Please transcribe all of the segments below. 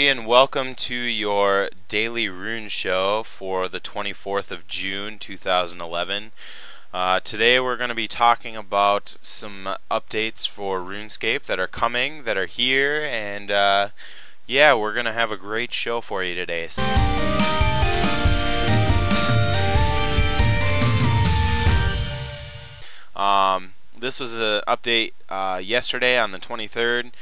everybody, and welcome to your daily rune show for the 24th of June 2011. Today we're going to be talking about some updates for RuneScape that are coming, that are here, and yeah, we're going to have a great show for you today. This was an update yesterday on the 23rd,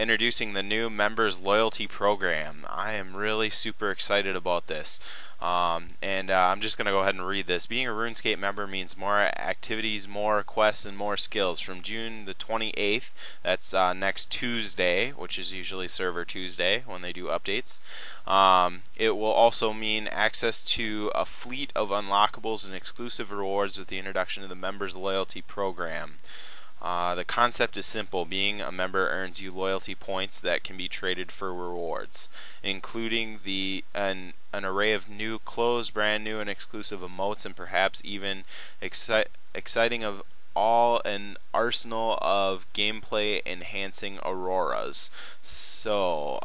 introducing the new members loyalty program. I am really super excited about this. And I'm just going to go ahead and read this. Being a RuneScape member means more activities, more quests, and more skills. From June the 28th, that's next Tuesday, which is usually Server Tuesday when they do updates. It will also mean access to a fleet of unlockables and exclusive rewards with the introduction of the members loyalty program. The concept is simple. Being a member earns you loyalty points that can be traded for rewards, including an array of new clothes, brand new and exclusive emotes, and perhaps even exciting of all an arsenal of gameplay enhancing auroras. So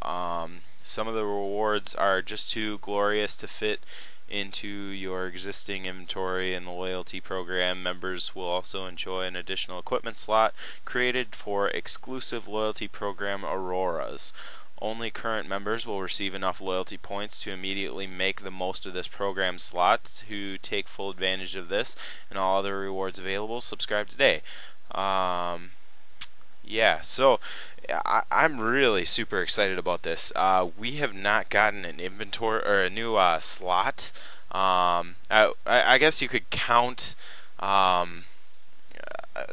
some of the rewards are just too glorious to fit into your existing inventory, and the loyalty program members will also enjoy an additional equipment slot created for exclusive loyalty program auroras. Only current members will receive enough loyalty points to immediately make the most of this program slot. To take full advantage of this and all other rewards available, subscribe today. Yeah, so I'm really super excited about this. We have not gotten an inventory or a new slot. I guess you could count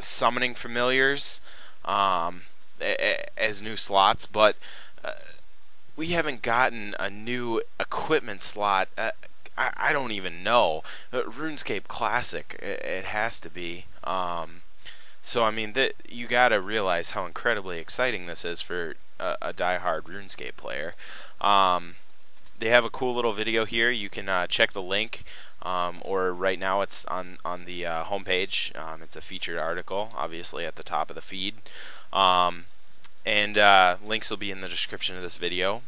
summoning familiars as new slots, but we haven't gotten a new equipment slot. I don't even know. RuneScape Classic, it has to be. So I mean, you gotta realize how incredibly exciting this is for a die-hard RuneScape player. They have a cool little video here. You can check the link, or right now it's on the homepage. It's a featured article, obviously at the top of the feed, and links will be in the description of this video.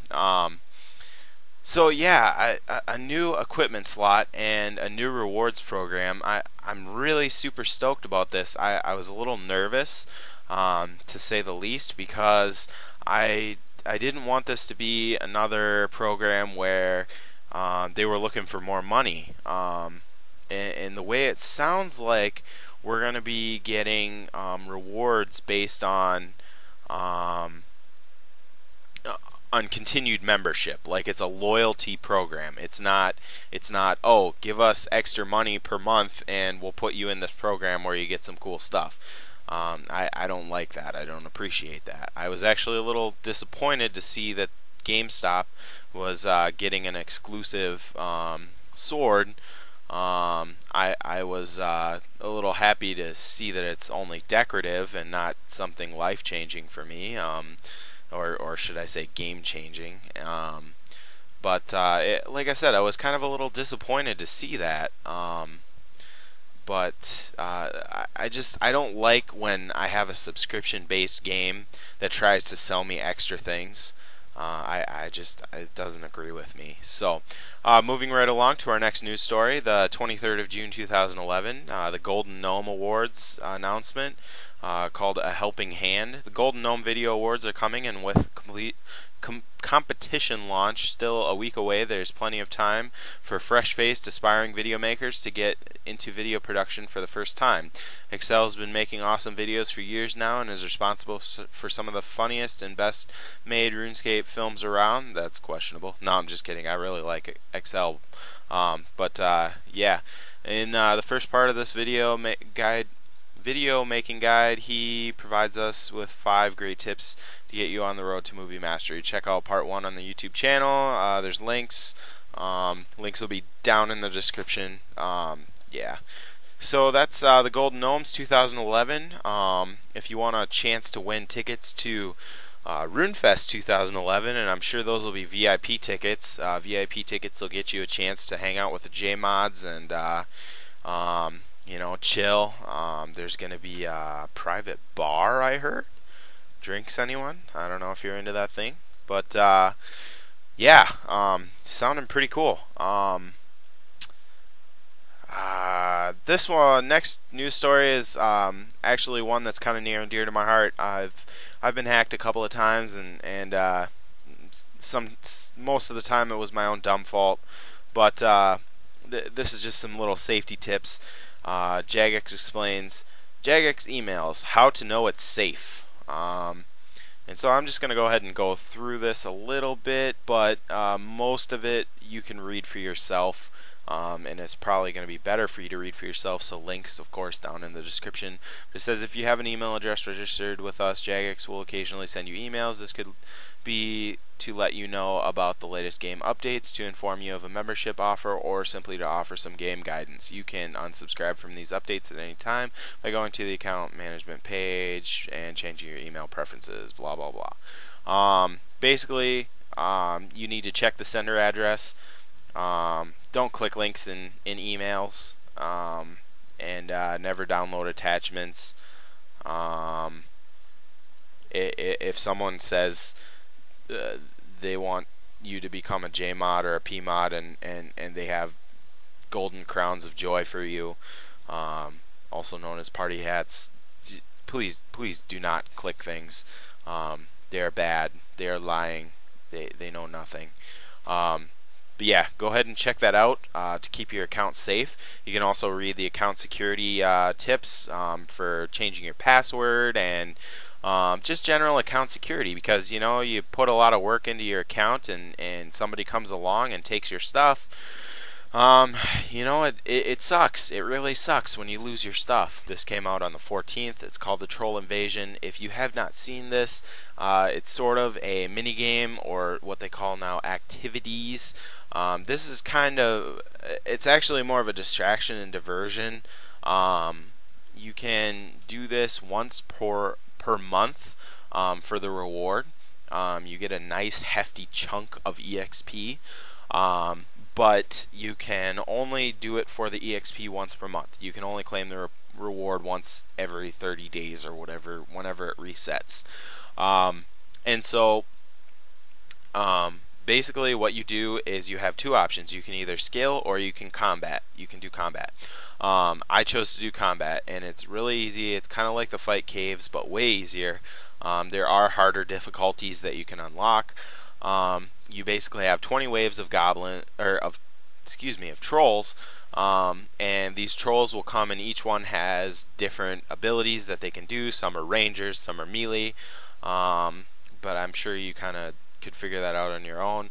So yeah, a new equipment slot and a new rewards program. I'm really super stoked about this. I was a little nervous, to say the least, because I didn't want this to be another program where they were looking for more money. And the way it sounds like, we're going to be getting rewards based on continued membership. Like, it's a loyalty program. It's not oh, give us extra money per month and we'll put you in this program where you get some cool stuff. I don't like that. I don't appreciate that. I was actually a little disappointed to see that GameStop was getting an exclusive sword. I was a little happy to see that it's only decorative and not something life-changing for me. Or should I say game-changing. But like I said, I was kind of a little disappointed to see that. But I don't like when I have a subscription-based game that tries to sell me extra things. It doesn't agree with me. So, moving right along to our next news story, the 23rd of June 2011, the Golden Gnome Awards announcement, called A Helping Hand. The Golden Gnome Video Awards are coming, and with complete competition launch still a week away, there's plenty of time for fresh-faced, aspiring video makers to get into video production for the first time. Excel has been making awesome videos for years now and is responsible for some of the funniest and best made RuneScape films around. That's questionable. No, I'm just kidding. I really like Excel. Yeah. In the first part of this video making guide, he provides us with 5 great tips to get you on the road to movie mastery. Check out part 1 on the YouTube channel. There's links. Links will be down in the description. Yeah. So that's the Golden Gnomes 2011. If you want a chance to win tickets to RuneFest 2011, and I'm sure those will be VIP tickets. VIP tickets will get you a chance to hang out with the J-Mods and chill. There's going to be a private bar, I heard. Drinks, anyone? I don't know if you're into that thing. But Yeah, sounding pretty cool. This one, next news story is actually one that's kind of near and dear to my heart. I've been hacked a couple of times, and most of the time it was my own dumb fault. But this is just some little safety tips. Jagex explains. Jagex emails how to know it's safe. And so I'm just going to go ahead and go through this a little bit, but most of it you can read for yourself. And it's probably going to be better for you to read for yourself, so links, of course, down in the description. It says if you have an email address registered with us, Jagex will occasionally send you emails. This could be to let you know about the latest game updates, to inform you of a membership offer, or simply to offer some game guidance. You can unsubscribe from these updates at any time by going to the account management page and changing your email preferences, blah, blah, blah. Basically, you need to check the sender address. Don't click links in emails, and never download attachments. If someone says they want you to become a JMod or a PMod, and they have golden crowns of joy for you, also known as party hats, please do not click things. They are bad. They are lying. They know nothing. But yeah, go ahead and check that out to keep your account safe. You can also read the account security tips for changing your password and just general account security, because you put a lot of work into your account, and somebody comes along and takes your stuff. It sucks. It really sucks when you lose your stuff. This came out on the 14th. It's called the Troll Invasion. If you have not seen this, it's sort of a mini game, or what they call now activities. This is it's actually more of a distraction and diversion. You can do this once per month for the reward. You get a nice hefty chunk of EXP. But you can only do it for the EXP once per month. You can only claim the reward once every 30 days or whenever it resets. And so basically what you do is you have two options. You can either skill or you can combat. You can do combat. I chose to do combat, and it's really easy. It's kind of like the fight caves, but way easier. There are harder difficulties that you can unlock. You basically have 20 waves of trolls, and these trolls will come, and each one has different abilities that they can do. Some are rangers, some are melee, but I'm sure you kind of could figure that out on your own.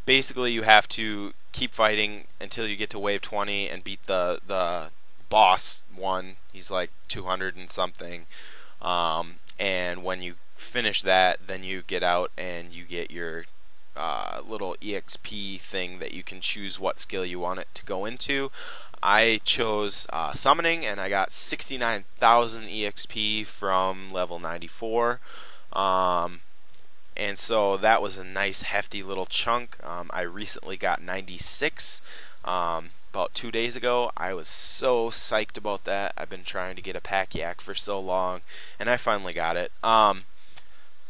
Basically, you have to keep fighting until you get to wave 20 and beat the boss one. He's like 200 and something, and when you finish that, then you get out and you get your little EXP thing that you can choose what skill you want it to go into. I chose summoning, and I got 69,000 EXP from level 94. And so that was a nice hefty little chunk. I recently got 96 about 2 days ago. I was so psyched about that. I've been trying to get a pack yak for so long, and I finally got it.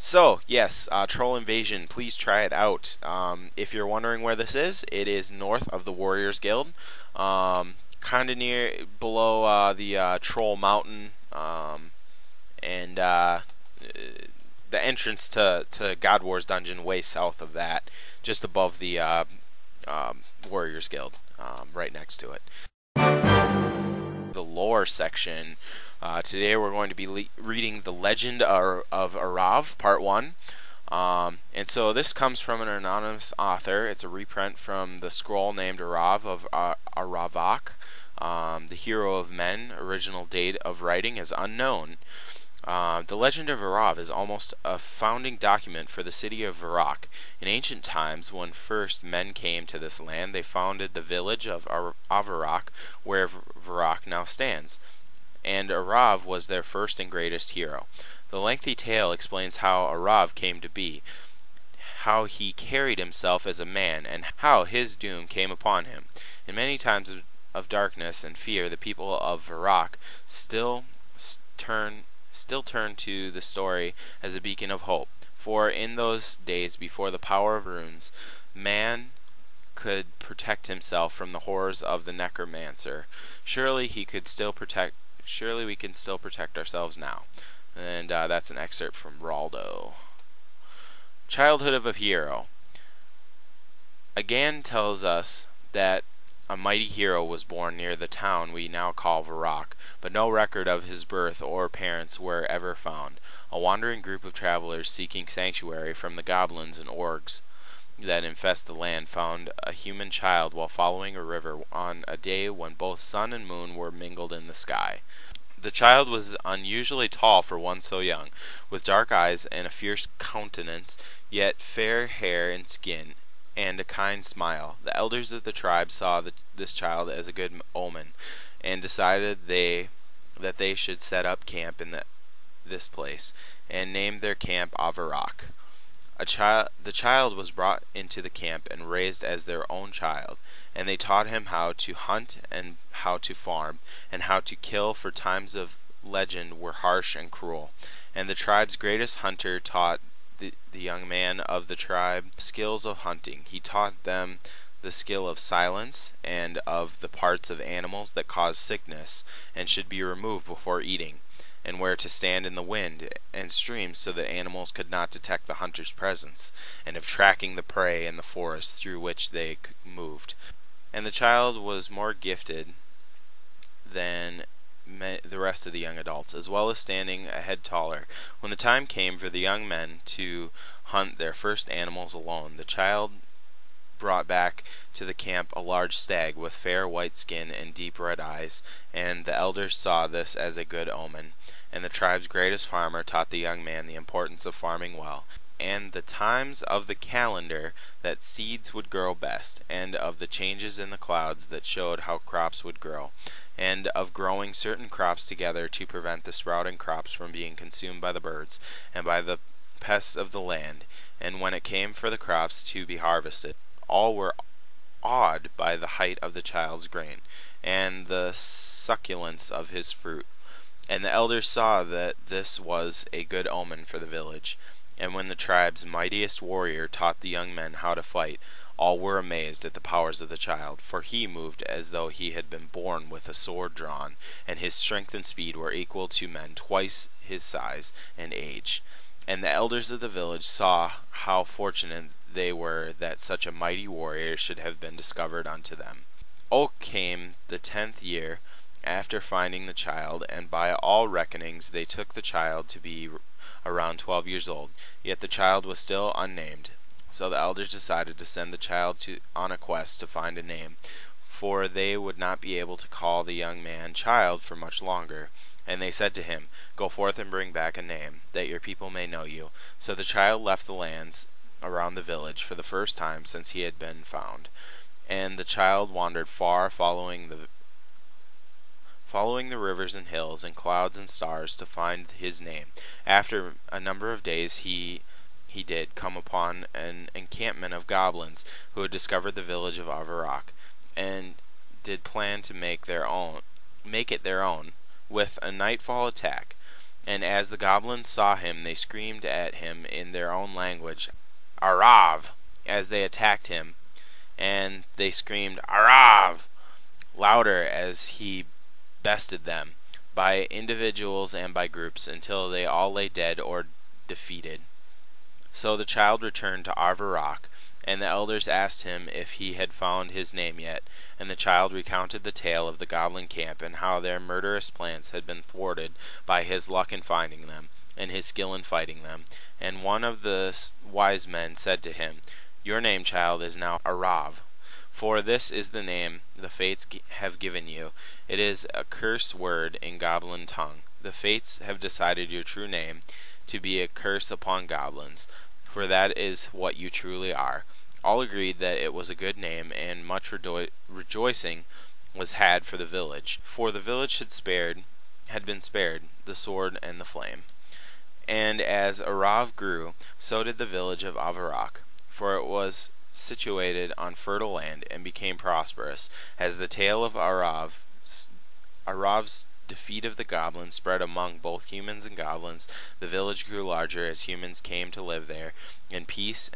So, yes, Troll Invasion, please try it out. If you're wondering where this is, it is north of the Warriors Guild, kind of below the Troll Mountain, and the entrance to God Wars Dungeon way south of that, just above the Warriors Guild, right next to it. The lore section. Today we're going to be reading The Legend of Arav, Part 1. And so this comes from an anonymous author. It's a reprint from the scroll named Arav of Aravak, the hero of men. Original date of writing is unknown. The Legend of Arav is almost a founding document for the city of Varak. In ancient times, when first men came to this land, they founded the village of Avarak, where Varak now stands. And Arav was their first and greatest hero. The lengthy tale explains how Arav came to be, how he carried himself as a man, and how his doom came upon him. In many times of darkness and fear, the people of Varak still turn to the story as a beacon of hope. For in those days before the power of runes, man could protect himself from the horrors of the necromancer. Surely he could still protect. Surely we can still protect ourselves now. And that's an excerpt from Raldo. Childhood of a hero. Again tells us that a mighty hero was born near the town we now call Varrock, but no record of his birth or parents were ever found. A wandering group of travelers seeking sanctuary from the goblins and orcs that infest the land found a human child while following a river on a day when both sun and moon were mingled in the sky. The child was unusually tall for one so young, with dark eyes and a fierce countenance, yet fair hair and skin, and a kind smile. The elders of the tribe saw this child as a good omen, and decided that they should set up camp in this place, and named their camp Avarak. The child was brought into the camp and raised as their own child, and they taught him how to hunt and how to farm, and how to kill, for times of legend were harsh and cruel. And the tribe's greatest hunter taught the young man of the tribe skills of hunting. He taught them the skill of silence and of the parts of animals that cause sickness and should be removed before eating, and where to stand in the wind and streams so that animals could not detect the hunter's presence, and of tracking the prey in the forest through which they moved. And the child was more gifted than the rest of the young adults, as well as standing a head taller. When the time came for the young men to hunt their first animals alone, the child brought back to the camp a large stag with fair white skin and deep red eyes, and the elders saw this as a good omen. And the tribe's greatest farmer taught the young man the importance of farming well, and the times of the calendar that seeds would grow best, and of the changes in the clouds that showed how crops would grow, and of growing certain crops together to prevent the sprouting crops from being consumed by the birds and by the pests of the land. And when it came for the crops to be harvested, all were awed by the height of the child's grain, and the succulence of his fruit. And the elders saw that this was a good omen for the village. And when the tribe's mightiest warrior taught the young men how to fight, all were amazed at the powers of the child, for he moved as though he had been born with a sword drawn, and his strength and speed were equal to men twice his size and age. And the elders of the village saw how fortunate they were that such a mighty warrior should have been discovered unto them. Came the 10th year after finding the child, and by all reckonings they took the child to be around 12 years old, yet the child was still unnamed. So the elders decided to send the child on a quest to find a name, for they would not be able to call the young man child for much longer. And they said to him, "Go forth and bring back a name, that your people may know you." So the child left the lands around the village for the first time since he had been found. And the child wandered far, following the rivers and hills and clouds and stars to find his name. After a number of days he did come upon an encampment of goblins who had discovered the village of Avarak, and did plan to make it their own, with a nightfall attack. And as the goblins saw him, they screamed at him in their own language, "Arav!" as they attacked him, and they screamed, "Arav!" louder as he bested them, by individuals and by groups, until they all lay dead or defeated. So the child returned to Arvarak, and the elders asked him if he had found his name yet, and the child recounted the tale of the goblin camp, and how their murderous plans had been thwarted by his luck in finding them, and his skill in fighting them. And one of the wise men said to him, "Your name, child, is now Arav, for this is the name the fates have given you. It is a curse word in goblin tongue. The fates have decided your true name to be a curse upon goblins, for that is what you truly are." All agreed that it was a good name, and much rejoicing was had for the village, for the village had been spared the sword and the flame. And as Arav grew, so did the village of Avarak, for it was situated on fertile land and became prosperous, as the tale of Arav's defeat of the goblins spread among both humans and goblins, the village grew larger as humans came to live there in peace,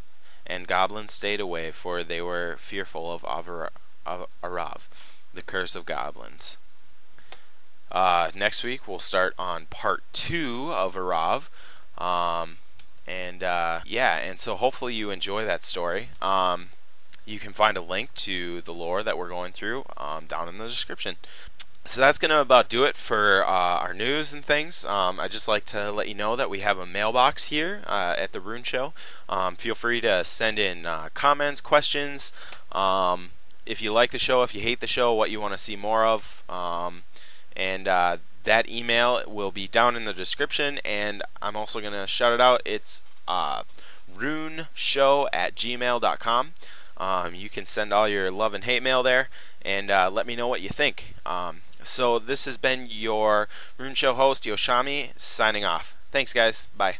and goblins stayed away, for they were fearful of Arav, the curse of goblins. Next week we'll start on part 2 of Arav. And so hopefully you enjoy that story. You can find a link to the lore that we're going through down in the description. So that's going to about do it for our news and things. I'd just like to let you know that we have a mailbox here at the Rune Show. Feel free to send in comments, questions, if you like the show, if you hate the show, what you want to see more of. That email will be down in the description, and I'm also going to shout it out. It's runeshow@gmail.com. You can send all your love and hate mail there, and let me know what you think. So this has been your Rune Show host, Yoshami, signing off. Thanks, guys. Bye.